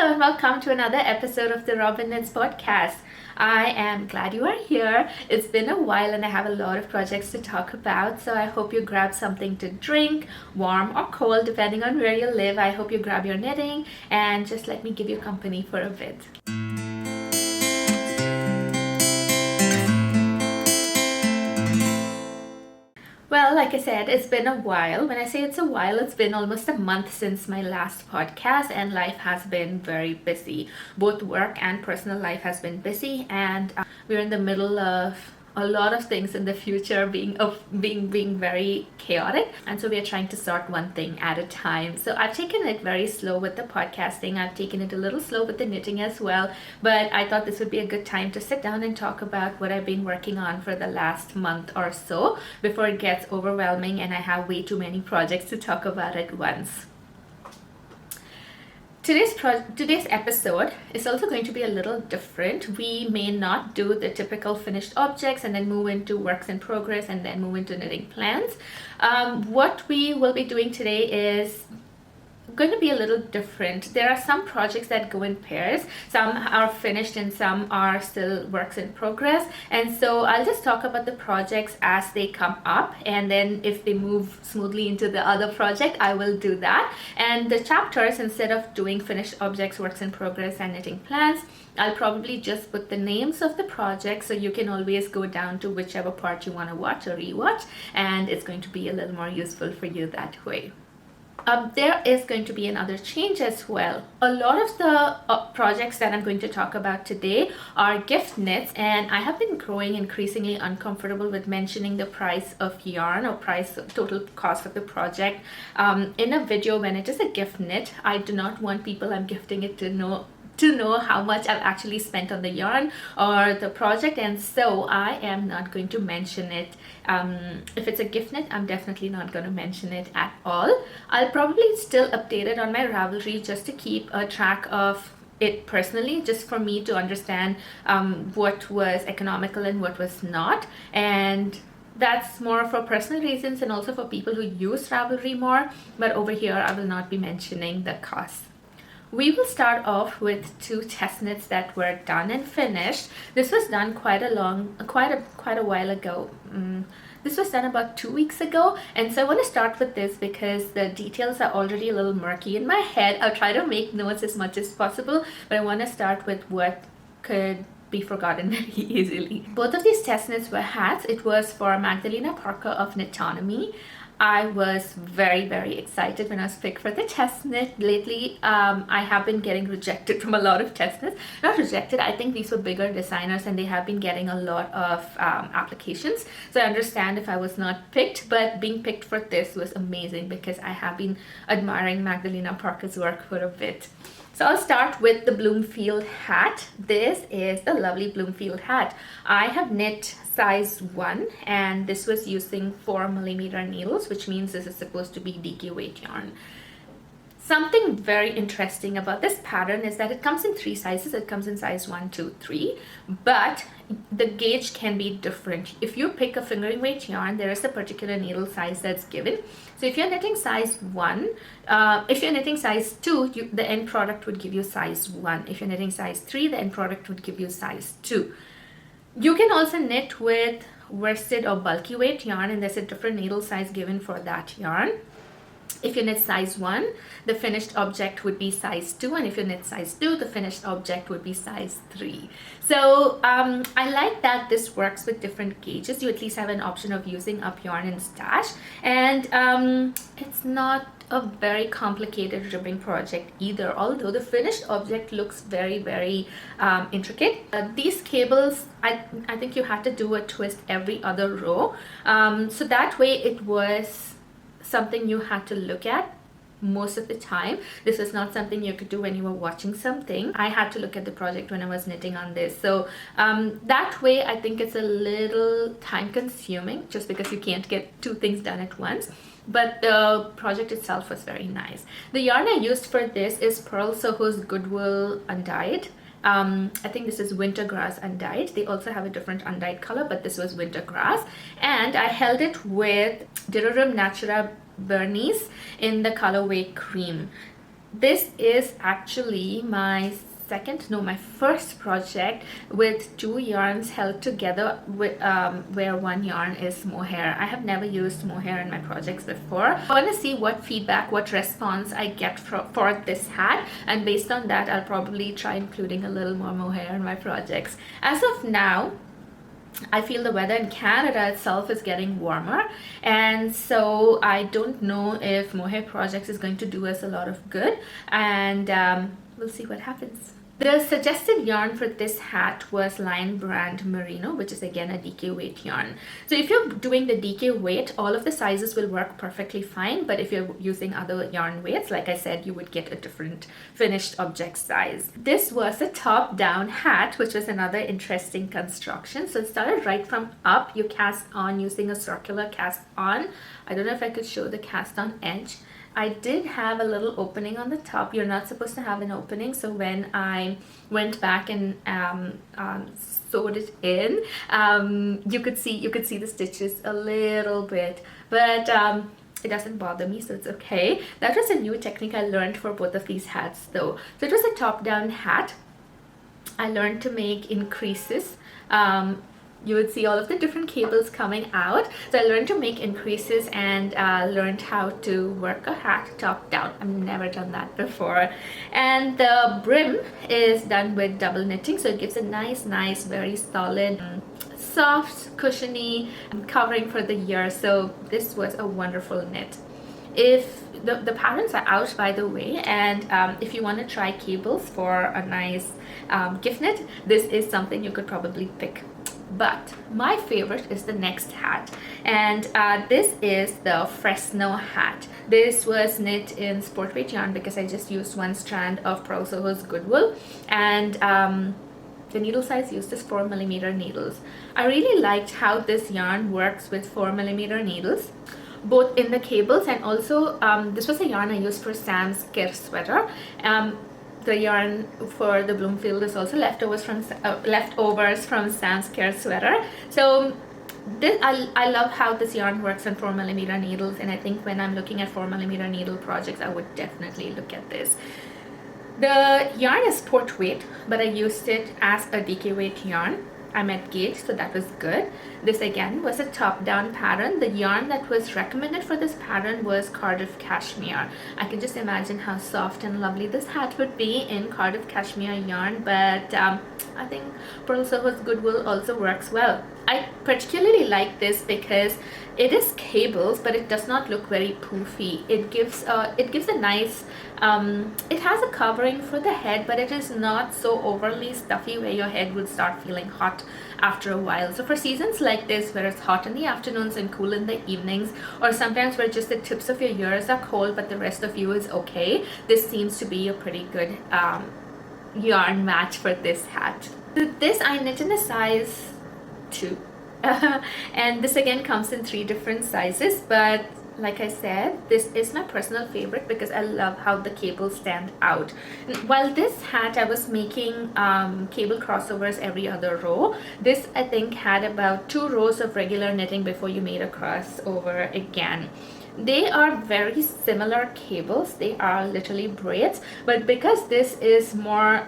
Hello and welcome to another episode of the Rhobin podcast. I am glad you are here. It's been a while and I have a lot of projects to talk about, so I hope you grab something to drink, warm or cold depending on where you live. I hope you grab your knitting and just let me give you company for a bit. Well, like I said, it's been a while. When I say it's a while, it's been almost a month since my last podcast, and life has been very busy. Both work and personal life has been busy, and we're in the middle of a lot of things in the future being very chaotic, and so we are trying to sort one thing at a time. So I've taken it very slow with the podcasting. I've taken it a little slow with the knitting as well, but I thought this would be a good time to sit down and talk about what I've been working on for the last month or so before it gets overwhelming and I have way too many projects to talk about at once. Today's episode is also going to be a little different. We may not do the typical finished objects and then move into works in progress and then move into knitting plans. What we will be doing today is going to be a little different. There are some projects that go in pairs. Some are finished and some are still works in progress, and so I'll just talk about the projects as they come up, and then if they move smoothly into the other project, I will do that. And the chapters, instead of doing finished objects, works in progress and knitting plans, I'll probably just put the names of the projects so you can always go down to whichever part you want to watch or rewatch, and it's going to be a little more useful for you that way. There is going to be another change as well. A lot of the projects that I'm going to talk about today are gift knits, and I have been growing increasingly uncomfortable with mentioning the price of yarn or total cost of the project in a video when it is a gift knit. I do not want people I'm gifting it to know how much I've actually spent on the yarn or the project, and so I am not going to mention it. If it's a gift knit, I'm definitely not going to mention it at all. I'll probably still update it on my Ravelry just to keep a track of it personally, just for me to understand what was economical and what was not, and that's more for personal reasons and also for people who use Ravelry more, but over here I will not be mentioning the costs. We will start off with two test knits that were done and finished. This was done quite a while ago. This was done about 2 weeks ago, and so I want to start with this because the details are already a little murky in my head. I'll try to make notes as much as possible, but I want to start with what could be forgotten very easily. Both of these test knits were hats. It was for Magdalena Parker of Knitonomy. I was very, very excited when I was picked for the test knit. Lately, I have been getting rejected from a lot of test knits. Not rejected, I think these were bigger designers and they have been getting a lot of applications. So I understand if I was not picked, but being picked for this was amazing because I have been admiring Magdalena Parker's work for a bit. So I'll start with the Bloomfield Hat. This is the lovely Bloomfield Hat. I have knit size 1 and this was using 4mm needles, which means this is supposed to be DK weight yarn. Something very interesting about this pattern is that it comes in 3 sizes. It comes in size 1, 2, 3, but the gauge can be different. If you pick a fingering weight yarn, there is a particular needle size that's given. So if you're knitting size 1, if you're knitting size 2, the end product would give you size 1. If you're knitting size 3, the end product would give you size 2. You can also knit with worsted or bulky weight yarn, and there's a different needle size given for that yarn. If you knit size 1, the finished object would be size 2, and if you knit size 2, the finished object would be size 3. So I like that this works with different gauges. You at least have an option of using up yarn and stash, and it's not a very complicated ribbing project either, although the finished object looks very, very intricate. These cables, I think you had to do a twist every other row, so that way it was something you had to look at most of the time. This is not something you could do when you were watching something. I had to look at the project when I was knitting on this, so that way I think it's a little time consuming just because you can't get 2 things done at once, but the project itself was very nice. The yarn I used for this is Pearl Soho's Goodwill Undyed. I think this is Wintergrass Undyed. They also have a different undyed color, but this was Wintergrass, and I held it with Dirarum Natura Bernice in the colorway Cream. This is actually my first project with two yarns held together with where one yarn is mohair. I have never used mohair in my projects before. I want to see what feedback, what response I get for this hat, and based on that I'll probably try including a little more mohair in my projects. As of now, I feel the weather in Canada itself is getting warmer, and so I don't know if mohair projects is going to do us a lot of good, and we'll see what happens. The suggested yarn for this hat was Lion Brand Merino, which is again a DK weight yarn. So if you're doing the DK weight, all of the sizes will work perfectly fine, but if you're using other yarn weights, like I said, you would get a different finished object size. This was a top-down hat, which was another interesting construction. So it started right from up. You cast on using a circular cast on. I don't know if I could show the cast on edge. I did have a little opening on the top. You're not supposed to have an opening, so when I went back and sewed it in, you could see the stitches a little bit, but it doesn't bother me, so it's okay. That was a new technique I learned for both of these hats though. So it was a top-down hat. I learned to make increases. You would see all of the different cables coming out. So I learned to make increases and learned how to work a hat top down. I've never done that before. And the brim is done with double knitting, so it gives a nice, very solid, soft, cushiony covering for the ear. So this was a wonderful knit. If the patterns are out, by the way, and if you want to try cables for a nice gift knit, this is something you could probably pick. But my favorite is the next hat, and this is the Fresno Hat. This was knit in sport weight yarn because I just used one strand of Pearl Soho's Goodwill, and the needle size used is 4mm needles. I really liked how this yarn works with 4mm needles, both in the cables, and also this was a yarn I used for Sam's Care Sweater. The yarn for the Bloomfield is also leftovers from Sam's Care Sweater. So this, I love how this yarn works on 4mm needles, and I think when I'm looking at 4mm needle projects, I would definitely look at this. The yarn is sport weight, but I used it as a DK weight yarn. I'm at gauge, so that was good. This again was a top-down pattern. The yarn that was recommended for this pattern was Cardiff Cashmere. I can just imagine how soft and lovely this hat would be in Cardiff Cashmere yarn, but I think Pearl Soho's Goodwill also works well. I particularly like this because it is cables, but it does not look very poofy. It gives a nice, it has a covering for the head, but it is not so overly stuffy where your head would start feeling hot after a while. So for seasons like this where it's hot in the afternoons and cool in the evenings, or sometimes where just the tips of your ears are cold but the rest of you is okay, this seems to be a pretty good yarn match for this hat. This I knit in a size 2. And this again comes in 3 different sizes, but like I said, this is my personal favorite because I love how the cables stand out. While this hat I was making cable crossovers every other row, this I think had about 2 rows of regular knitting before you made a crossover again. They are very similar cables. They are literally braids, but because this is more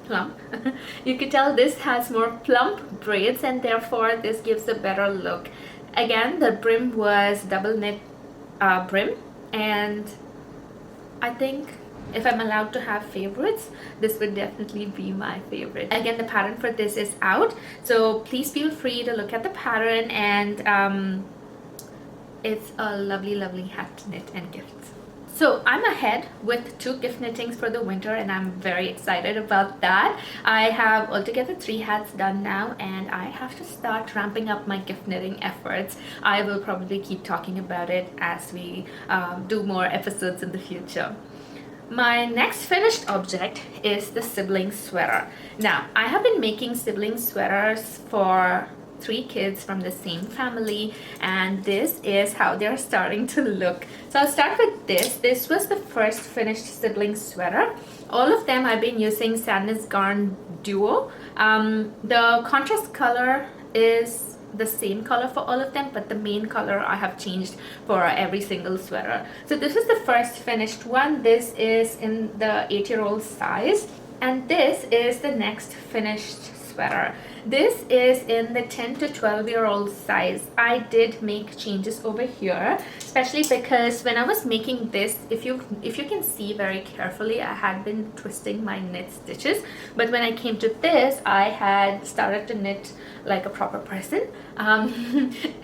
plump, you could tell this has more plump braids, and therefore this gives a better look. Again, the brim was double knit brim, and I think if I'm allowed to have favorites, this would definitely be my favorite. Again, the pattern for this is out, so please feel free to look at the pattern, and it's a lovely hat knit and gift. So I'm ahead with 2 gift knittings for the winter, and I'm very excited about that. I have altogether 3 hats done now, and I have to start ramping up my gift knitting efforts. I will probably keep talking about it as we do more episodes in the future. My next finished object is the Sibling Sweater. Now, I have been making sibling sweaters for 3 kids from the same family, and this is how they're starting to look. So I'll start with this. This was the first finished sibling sweater. All of them I've been using Sadness Garn Duo. The contrast color is the same color for all of them, but the main color I have changed for every single sweater. So this is the first finished one. This is in the 8-year-old size, and this is the next finished sweater. This is in the 10 to 12-year-old size. I did make changes over here, especially because when I was making this, if you can see very carefully, I had been twisting my knit stitches, but when I came to this, I had started to knit like a proper person.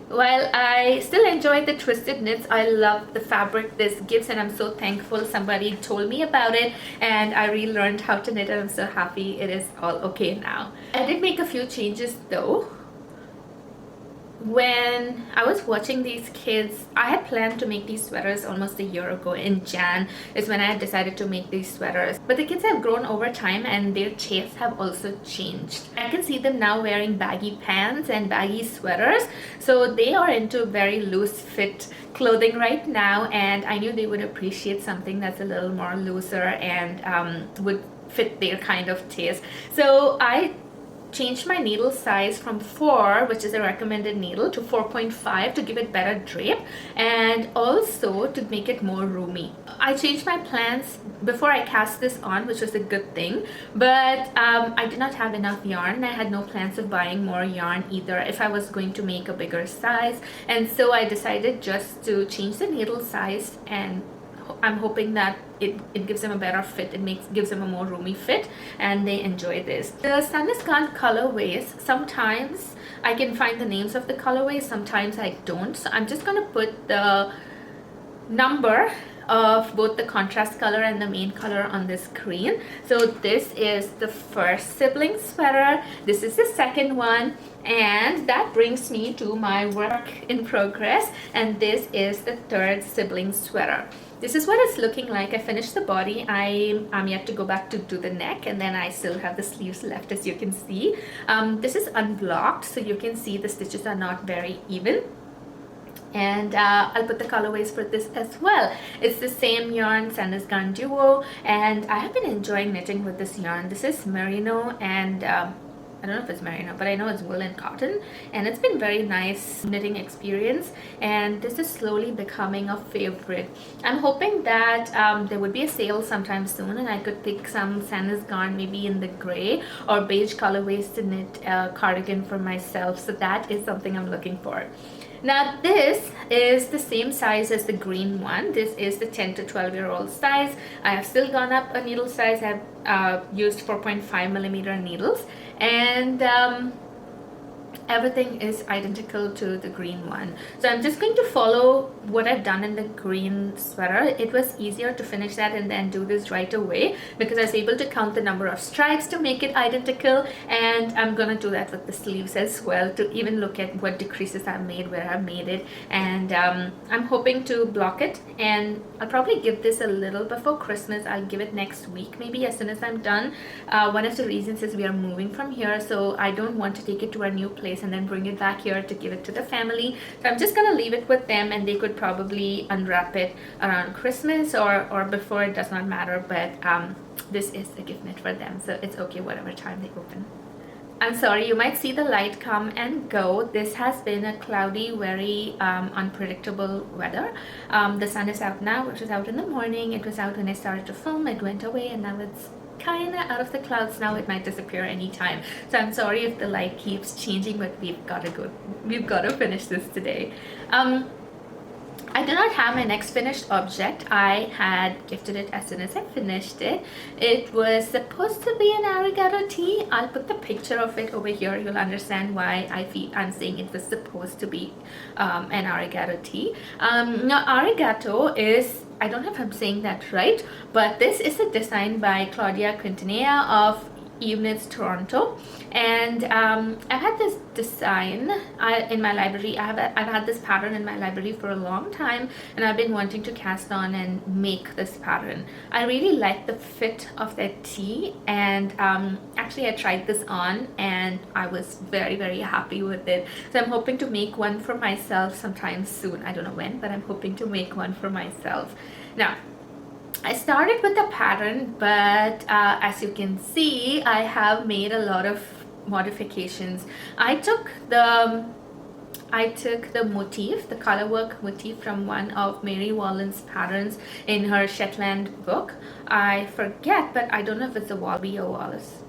While I still enjoy the twisted knits, I love the fabric this gives, and I'm so thankful somebody told me about it and I relearned how to knit, and I'm so happy it is all okay now. I did make a few changes though. When I was watching these kids, I had planned to make these sweaters almost a year ago. In Jan is when I had decided to make these sweaters, but the kids have grown over time and their tastes have also changed. I can see them now wearing baggy pants and baggy sweaters, so they are into very loose fit clothing right now, and I knew they would appreciate something that's a little more looser and would fit their kind of taste. So I changed my needle size from 4, which is a recommended needle, to 4.5 to give it better drape and also to make it more roomy. I changed my plans before I cast this on, which was a good thing, but I did not have enough yarn. I had no plans of buying more yarn either if I was going to make a bigger size, and so I decided just to change the needle size, and I'm hoping that it gives them a better fit. Gives them a more roomy fit and they enjoy this. The Sun is Gone colorways, sometimes I can find the names of the colorways, sometimes I don't. So I'm just going to put the number of both the contrast color and the main color on the screen. So this is the first sibling sweater, this is the second one, and that brings me to my work in progress, and this is the third sibling sweater. This is what it's looking like. I finished the body. I'm yet to go back to do the neck, and then I still have the sleeves left, as you can see. This is unblocked, so you can see the stitches are not very even. And I'll put the colorways for this as well. It's the same yarn, Sun is Gone Duo, and I have been enjoying knitting with this yarn. This is merino, and I don't know if it's merino, but I know it's wool and cotton, and it's been very nice knitting experience, and this is slowly becoming a favorite. I'm hoping that there would be a sale sometime soon and I could pick some Sun is Gone maybe in the gray or beige colorways to knit a cardigan for myself, so that is something I'm looking for. Now this is the same size as the green one. This is the 10 to 12-year-old size. I have still gone up a needle size. I've used 4.5 millimeter needles, and everything is identical to the green one. So I'm just going to follow what I've done in the green sweater. It was easier to finish that and then do this right away because I was able to count the number of stripes to make it identical, and I'm gonna do that with the sleeves as well to even look at what decreases I've made, where I've made it, and I'm hoping to block it, and I'll probably give this a little before Christmas. I'll give it next week maybe as soon as I'm done. One of the reasons is we are moving from here, so I don't want to take it to our new place and then bring it back here to give it to the family. So I'm just gonna leave it with them, and they could probably unwrap it around Christmas or before, it does not matter, but this is a gift knit for them, so it's okay whatever time they open. I'm sorry, you might see the light come and go. This has been a cloudy, very unpredictable weather. The sun is out now, which was out in the morning. It was out when I started to film, it went away, and now it's kind of out of the clouds now. It might disappear anytime, so I'm sorry if the light keeps changing, but we've got to finish this today. I do not have my next finished object. I had gifted it as soon as I finished it. It was supposed to be an Arigatto Tee. I'll put the picture of it over here. You'll understand why I'm saying it was supposed to be an Arigatto Tee. Now Arigatto is, I don't know if I'm saying that right, but this is a design by Claudia Quintanilla of Knits Toronto, and I've had this design in my library. I've had this pattern in my library for a long time, and I've been wanting to cast on and make this pattern. I really like the fit of that tee, and actually I tried this on and I was very, very happy with it. So I'm hoping to make one for myself sometime soon. I don't know when, but I'm hoping to make one for myself. Now I started with the pattern, but as you can see, I have made a lot of modifications. I took the I took the motif, the color work motif from one of Mary Wallen's patterns in her Shetland book. I forget, but I don't know if it's a Walby or Wallace.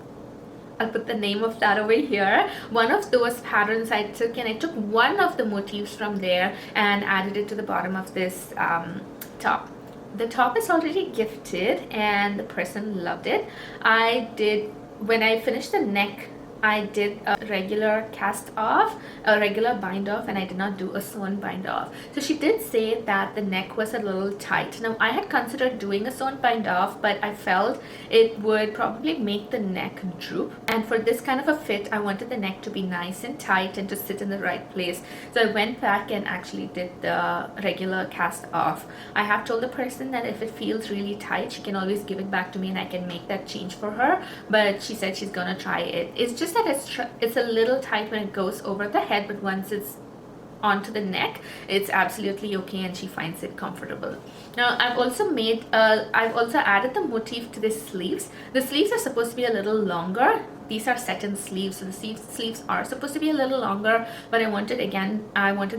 I'll put the name of that over here. One of those patterns I took, and I took one of the motifs from there and added it to the bottom of this top. The top is already gifted and the person loved it. When I finished the neck, I did a regular cast off, a regular bind off, and I did not do a sewn bind off. So she did say that the neck was a little tight. Now I had considered doing a sewn bind off, but I felt it would probably make the neck droop. And for this kind of a fit, I wanted the neck to be nice and tight and to sit in the right place. So I went back and actually did the regular cast off. I have told the person that if it feels really tight, she can always give it back to me and I can make that change for her. But she said she's gonna try it. It's just that it's a little tight when it goes over the head, but once it's onto the neck, it's absolutely okay and she finds it comfortable. Now I've also added the motif to the sleeves. The sleeves are supposed to be a little longer. These are satin sleeves, so the sleeves are supposed to be a little longer, but I wanted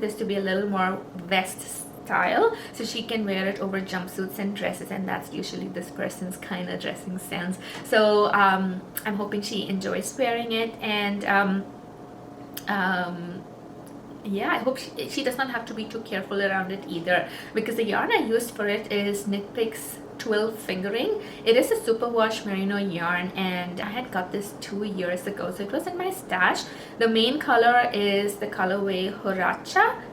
this to be a little more vest style, so she can wear it over jumpsuits and dresses, and that's usually this person's kind of dressing sense. So I'm hoping she enjoys wearing it, and yeah, I hope she does not have to be too careful around it either, because the yarn I used for it is Knit Picks Twill Fingering. It is a superwash merino yarn, and I had got this 2 years ago, so it was in my stash. The main color is the colorway Horacha.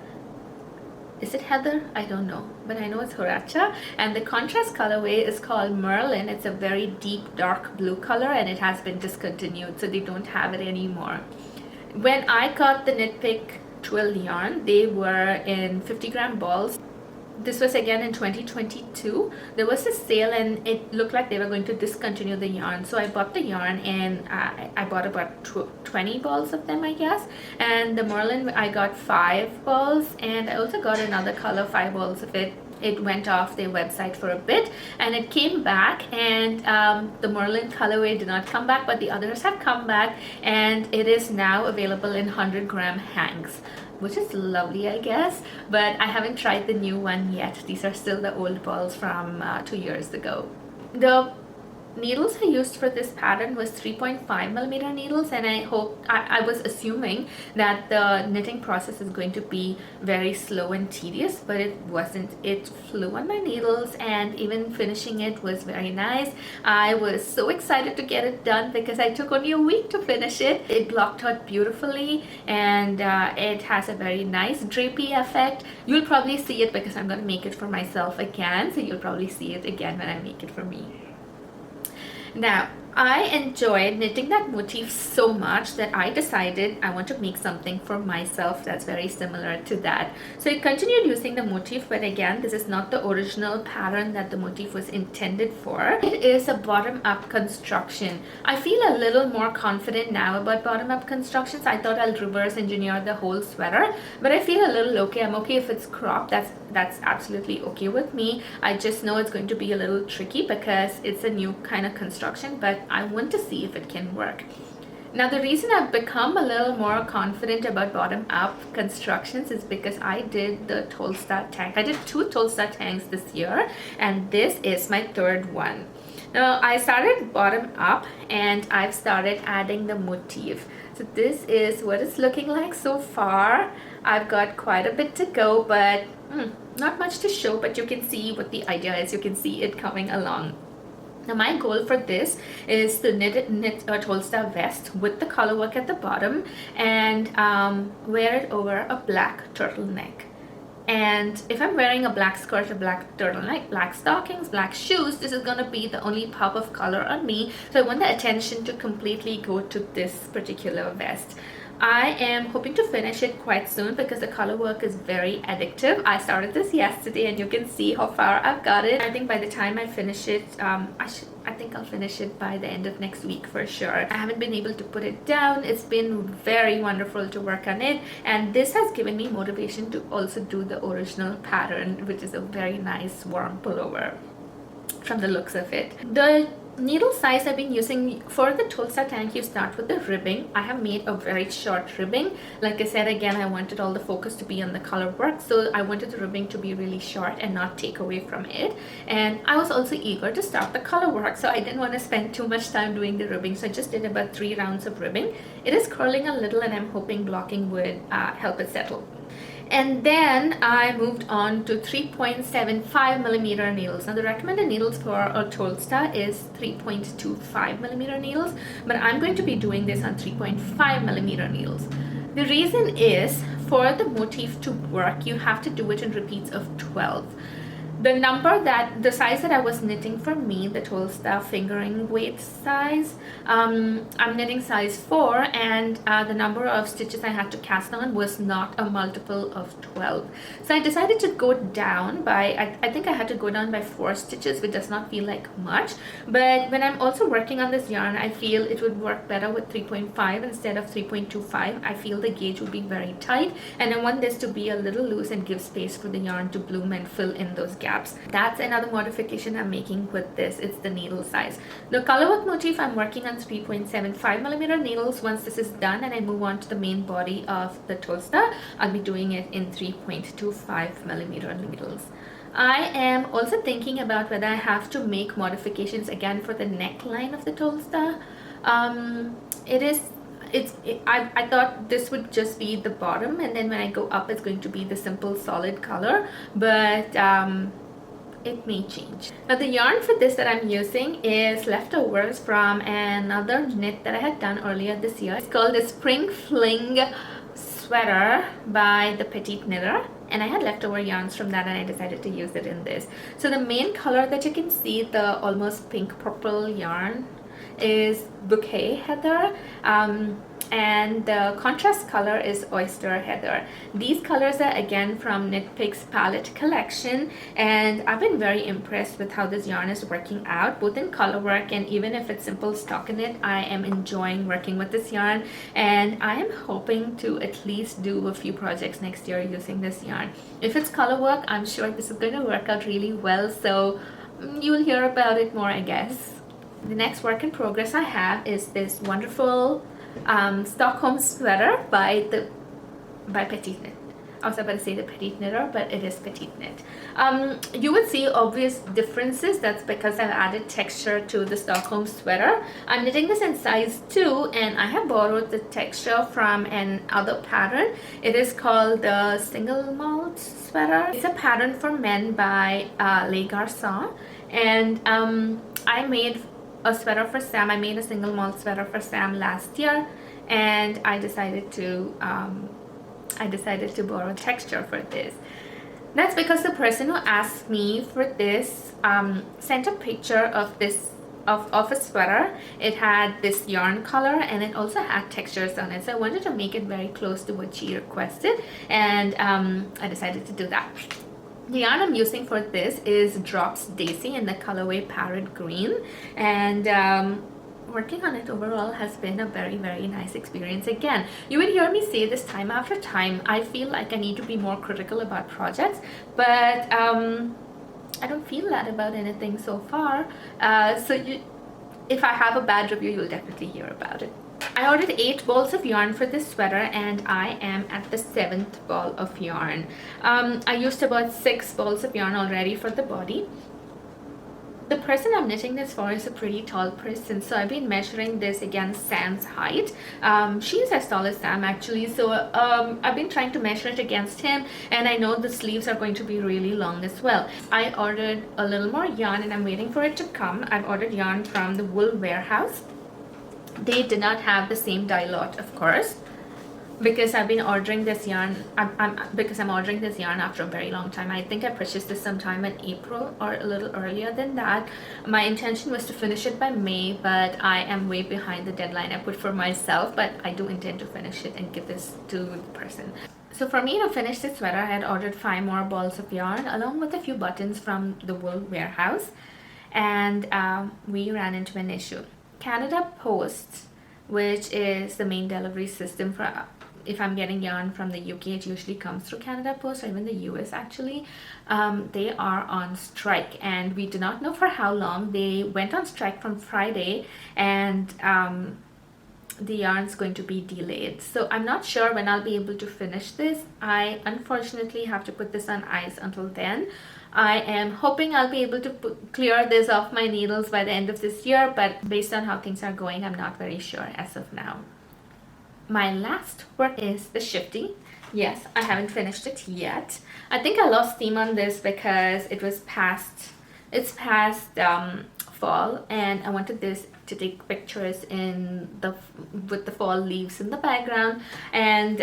Is it Heather? I don't know, but I know it's Horacha. And the contrast colorway is called Merlin. It's a very deep dark blue color, and it has been discontinued, so they don't have it anymore. When I got the Knit Pick Twill yarn, they were in 50-gram balls. This was again in 2022. There was a sale and it looked like they were going to discontinue the yarn, so I bought the yarn, and I bought about 20 balls of them, I guess. And the Merlin, I got 5 balls, and I also got another color, 5 balls of it. It went off their website for a bit and it came back, and the Merlin colorway did not come back, but the others have come back, and it is now available in 100-gram hanks, which is lovely, I guess, but I haven't tried the new one yet. These are still the old balls from 2 years ago. The needles I used for this pattern was 3.5mm needles, and I was assuming that the knitting process is going to be very slow and tedious, but it wasn't. It flew on my needles, and even finishing it was very nice. I was so excited to get it done because I took only a week to finish it. It blocked out beautifully, and it has a very nice drapey effect. You'll probably see it because I'm going to make it for myself again, so you'll probably see it again when I make it for me. Now, I enjoyed knitting that motif so much that I decided I want to make something for myself that's very similar to that. So I continued using the motif, but again, this is not the original pattern that the motif was intended for. It is a bottom-up construction. I feel a little more confident now about bottom-up constructions. I thought I'll reverse engineer the whole sweater, but I feel a little okay. I'm okay if it's cropped. That's absolutely okay with me. I just know it's going to be a little tricky because it's a new kind of construction, but I want to see if it can work. Now, the reason I've become a little more confident about bottom-up constructions is because I did the Tolsta tank. I did 2 Tolsta tanks this year, and this is my 3rd one. Now, I started bottom-up, and I've started adding the motif. So this is what it's looking like so far. I've got quite a bit to go, but not much to show, but you can see what the idea is. You can see it coming along. Now, my goal for this is to knit a Tolsta vest with the color work at the bottom and wear it over a black turtleneck. And if I'm wearing a black skirt, a black turtleneck, black stockings, black shoes, this is going to be the only pop of color on me. So I want the attention to completely go to this particular vest. I am hoping to finish it quite soon because the color work is very addictive. I started this yesterday and you can see how far I've got it. I think by the time I finish it, I think I'll finish it by the end of next week for sure. I haven't been able to put it down. It's been very wonderful to work on it, and this has given me motivation to also do the original pattern, which is a very nice warm pullover from the looks of it. The needle size I've been using for the Tolsta tank, you start with the ribbing. I have made a very short ribbing. Like I said, again, I wanted all the focus to be on the color work, so I wanted the ribbing to be really short and not take away from it. And I was also eager to start the color work, so I didn't want to spend too much time doing the ribbing, so I just did about 3 rounds of ribbing. It is curling a little, and I'm hoping blocking would help it settle. And then I moved on to 3.75 millimeter needles. Now the recommended needles for a Tolsta is 3.25 millimeter needles, but I'm going to be doing this on 3.5 millimeter needles. The reason is, for the motif to work, you have to do it in repeats of 12. The size that I was knitting for me, the Tolsta fingering weight size, I'm knitting size 4, and the number of stitches I had to cast on was not a multiple of 12. So I decided to go down by, I think I had to go down by 4 stitches, which does not feel like much. But when I'm also working on this yarn, I feel it would work better with 3.5 instead of 3.25. I feel the gauge would be very tight, and I want this to be a little loose and give space for the yarn to bloom and fill in those gaps. That's another modification I'm making with this. It's the needle size. The colorwork motif, I'm working on 3.75 millimeter needles. Once this is done and I move on to the main body of the Tolsta, I'll be doing it in 3.25 millimeter needles. I am also thinking about whether I have to make modifications again for the neckline of the Tolsta. I thought this would just be the bottom, and then when I go up it's going to be the simple solid color, but it may change. Now the yarn for this that I'm using is leftovers from another knit that I had done earlier this year. It's called the Spring Fling Sweater by the Petite Knitter, and I had leftover yarns from that and I decided to use it in this. So the main color that you can see, the almost pink purple yarn, is Bouquet Heather, and the contrast color is Oyster Heather. These colors are again from Knit Picks palette collection, and I've been very impressed with how this yarn is working out, both in color work and even if it's simple stockinette. I am enjoying working with this yarn, and I am hoping to at least do a few projects next year using this yarn. If it's color work, I'm sure this is going to work out really well, so you'll hear about it more, I guess. The next work in progress I have is this wonderful Stockholm Sweater by Petite Knit. I was about to say the Petite Knitter, but it is Petite Knit. You would see obvious differences. That's because I've added texture to the Stockholm Sweater. I'm knitting this in size 2, and I have borrowed the texture from another pattern. It is called the Single Malt Sweater. It's a pattern for men by Les Garçons, and I made a sweater for Sam. I made a single malt sweater for Sam last year, and I decided to borrow texture for this. That's because the person who asked me for this sent a picture of this of a sweater. It had this yarn color and it also had textures on it, so I wanted to make it very close to what she requested, and I decided to do that. The yarn I'm using for this is Drops Daisy in the colorway Parrot Green, and working on it overall has been a very, very nice experience. Again, you would hear me say this time after time, I feel like I need to be more critical about projects, but I don't feel that about anything so far. If I have a bad review, you'll definitely hear about it. I ordered 8 balls of yarn for this sweater, and I am at the 7th ball of yarn. I used about 6 balls of yarn already for the body. The person I'm knitting this for is a pretty tall person, so I've been measuring this against Sam's height. She's as tall as Sam actually, so I've been trying to measure it against him, and I know the sleeves are going to be really long as well. I ordered a little more yarn and I'm waiting for it to come. I've ordered yarn from the Wool Warehouse. They did not have the same dye lot, of course, because I've been ordering this yarn. Because I'm ordering this yarn after a very long time. I think I purchased this sometime in April or a little earlier than that. My intention was to finish it by May, but I am way behind the deadline I put for myself, but I do intend to finish it and give this to the person. So for me to finish this sweater, I had ordered 5 more balls of yarn along with a few buttons from the Wool Warehouse, and we ran into an issue. Canada Post, which is the main delivery system for if I'm getting yarn from the UK, it usually comes through Canada Post or even the US actually. They are on strike, and we do not know for how long. They went on strike from Friday, and the yarn's going to be delayed, so I'm not sure when I'll be able to finish this. I unfortunately have to put this on ice until then. I am hoping I'll be able to clear this off my needles by the end of this year, but based on how things are going, I'm not very sure as of now. My last work is the Shifty. Yes, I haven't finished it yet. I think I lost steam on this because it's past fall, and I wanted this to take pictures with the fall leaves in the background, and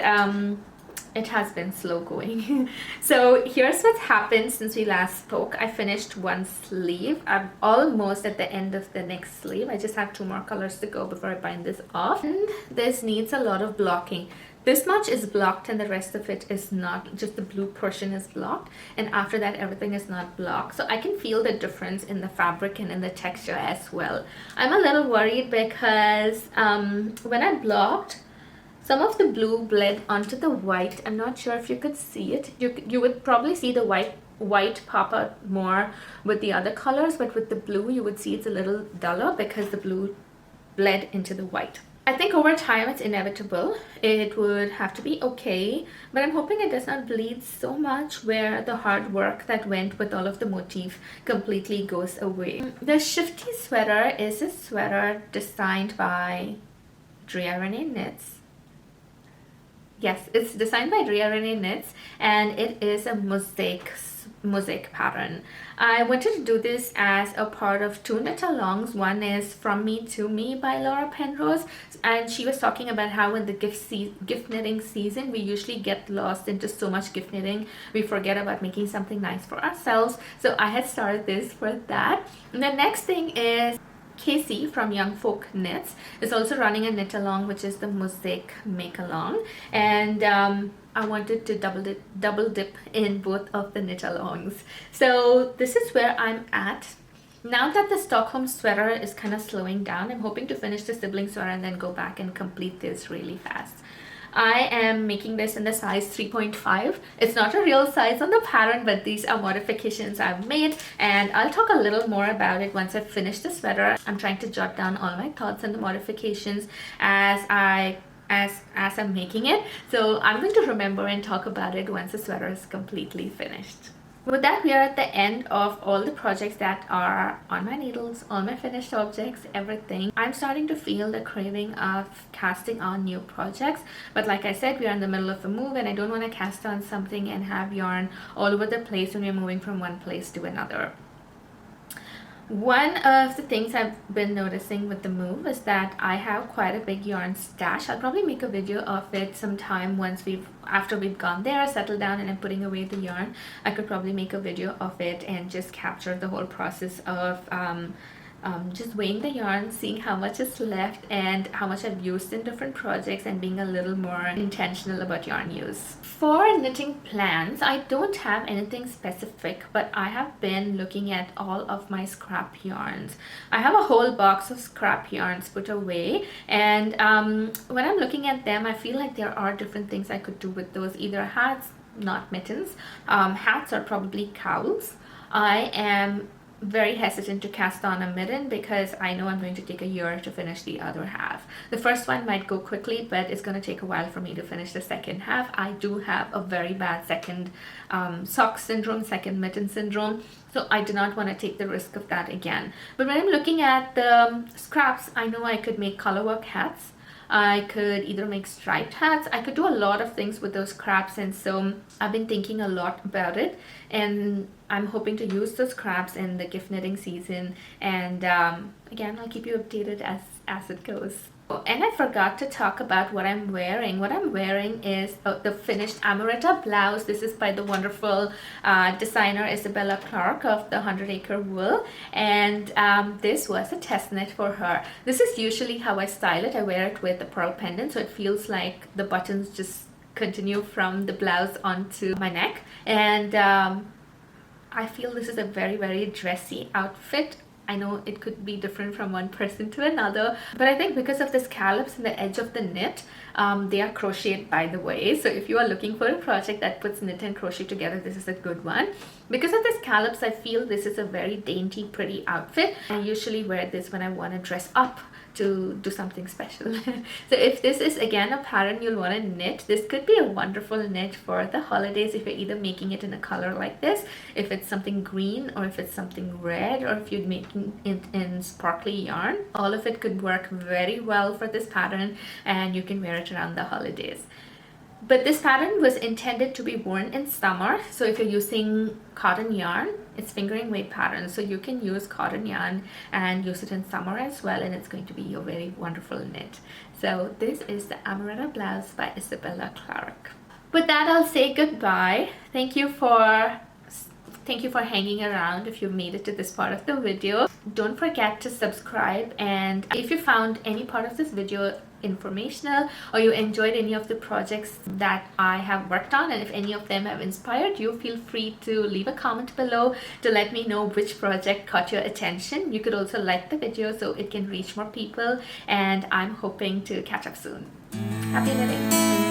it has been slow going. So here's what's happened since we last spoke. I finished one sleeve. I'm almost at the end of the next sleeve. I just have 2 more colors to go before I bind this off, and this needs a lot of blocking. This much is blocked and the rest of it is not. Just the blue portion is blocked, and after that everything is not blocked. So I can feel the difference in the fabric and in the texture as well. I'm a little worried because when I blocked, some of the blue bled onto the white. I'm not sure if you could see it. You would probably see the white pop out more with the other colors, but with the blue you would see it's a little duller because the blue bled into the white. I think over time it's inevitable. It would have to be okay, but I'm hoping it does not bleed so much where the hard work that went with all of the motif completely goes away. The Shifty sweater is a sweater designed by Drea Renee Knits. Yes, it's designed by Drea Renee Knits, and it is a mosaic pattern. I wanted to do this as a part of 2 knit alongs. One is From Me to Me by Laura Penrose, and she was talking about how in the gift knitting season we usually get lost into so much gift knitting we forget about making something nice for ourselves. So I had started this for that. And the next thing is Casey from Young Folk Knits is also running a knit along, which is the mosaic make along, and I wanted to double dip in both of the knit alongs. So this is where I'm at now that the Stockholm Sweater is kind of slowing down. I'm hoping to finish the Sibling Sweater and then go back and complete this really fast. I am making this in the size 3.5. It's not a real size on the pattern, but these are modifications I've made, and I'll talk a little more about it once I finish the sweater. I'm trying to jot down all my thoughts on the modifications as I'm making it, so I'm going to remember and talk about it once the sweater is completely finished. With that, we are at the end of all the projects that are on my needles, all my finished objects, everything. I'm starting to feel the craving of casting on new projects, but like I said, we are in the middle of a move and I don't want to cast on something and have yarn all over the place when we're moving from one place to another. One of the things I've been noticing with the move is that I have quite a big yarn stash. I'll probably make a video of it sometime after we've gone there, settled down, and I'm putting away the yarn. I could probably make a video of it and just capture the whole process of just weighing the yarn, seeing how much is left and how much I've used in different projects, and being a little more intentional about yarn use. For knitting plans, I don't have anything specific, but I have been looking at all of my scrap yarns. I have a whole box of scrap yarns put away, and when I'm looking at them, I feel like there are different things I could do with those. Either hats, not mittens, hats or probably cowls. I am very hesitant to cast on a mitten because I know I'm going to take a year to finish the other half. The first one might go quickly, but it's going to take a while for me to finish the second half. I do have a very bad second sock syndrome, second mitten syndrome, so I do not want to take the risk of that again. But when I'm looking at the scraps, I know I could make colorwork hats. I could either make striped hats. I could do a lot of things with those scraps, and so I've been thinking a lot about it, and I'm hoping to use those scraps in the gift knitting season, and again, I'll keep you updated as it goes. And I forgot to talk about what I'm wearing. What I'm wearing is the finished Amoretta blouse. This is by the wonderful designer Isabella Clark of the 100 Acre Wool, and this was a test knit for her. This is usually how I style it. I wear it with a pearl pendant, so it feels like the buttons just continue from the blouse onto my neck, and I feel this is a very, very dressy outfit. I know it could be different from one person to another, but I think because of the scallops and the edge of the knit, they are crocheted, by the way. So if you are looking for a project that puts knit and crochet together, this is a good one. Because of the scallops, I feel this is a very dainty, pretty outfit. I usually wear this when I want to dress up to do something special. So if this is again a pattern you'll want to knit, this could be a wonderful knit for the holidays if you're either making it in a color like this, if it's something green, or if it's something red, or if you're making it in sparkly yarn. All of it could work very well for this pattern, and you can wear it around the holidays. But this pattern was intended to be worn in summer, so if you're using cotton yarn, it's fingering weight pattern, so you can use cotton yarn and use it in summer as well, and it's going to be a very wonderful knit. So this is the Amaretto blouse by Isabella Clark. With that, I'll say goodbye. Thank you for hanging around if you made it to this part of the video. Don't forget to subscribe, and if you found any part of this video informational, or you enjoyed any of the projects that I have worked on, and if any of them have inspired you, feel free to leave a comment below to let me know which project caught your attention. You could also like the video so it can reach more people, and I'm hoping to catch up soon. Happy knitting!